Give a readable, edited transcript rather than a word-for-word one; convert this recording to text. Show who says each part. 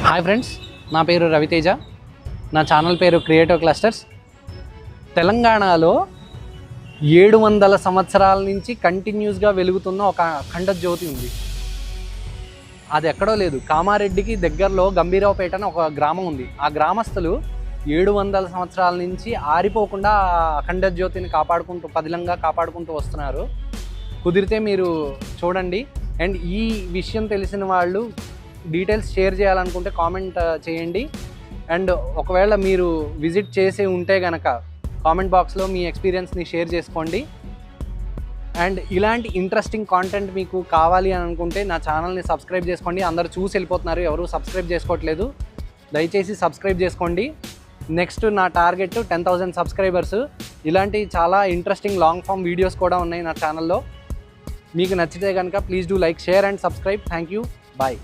Speaker 1: Hi friends, నా పేరు రవితేజ. నా ఛానల్ పేరు క్రియేటివ్ క్లస్టర్స్. తెలంగాణలో 700 సంవత్సరాల నుంచి కంటిన్యూస్గా వెలుగుతున్న ఒక అఖండ జ్యోతి ఉంది. అది ఎక్కడో లేదు, కామారెడ్డికి దగ్గరలో గంభీరావుపేట అని ఒక గ్రామం ఉంది. ఆ గ్రామస్తులు 700 సంవత్సరాల నుంచి ఆరిపోకుండా అఖండ జ్యోతిని పదిలంగా కాపాడుకుంటూ వస్తున్నారు. కుదిరితే మీరు చూడండి. అండ్ ఈ విషయం తెలిసిన వాళ్ళు డీటెయిల్స్ షేర్ చేయాలనుకుంటే కామెంట్ చేయండి. అండ్ ఒకవేళ మీరు విజిట్ చేసి ఉంటే కనుక కామెంట్ బాక్స్లో మీ ఎక్స్పీరియన్స్ని షేర్ చేసుకోండి. అండ్ ఇలాంటి ఇంట్రెస్టింగ్ కాంటెంట్ మీకు కావాలి అని అనుకుంటే నా ఛానల్ని సబ్స్క్రైబ్ చేసుకోండి. అందరూ చూసి వెళ్ళిపోతున్నారు, ఎవరు సబ్స్క్రైబ్ చేసుకోవట్లేదు. దయచేసి సబ్స్క్రైబ్ చేసుకోండి. నెక్స్ట్ నా టార్గెట్ 10,000 సబ్స్క్రైబర్స్. ఇలాంటి చాలా ఇంట్రెస్టింగ్ లాంగ్ ఫామ్ వీడియోస్ కూడా ఉన్నాయి నా ఛానల్లో. మీకు నచ్చితే కనుక please do like, share and subscribe. Thank you. Bye.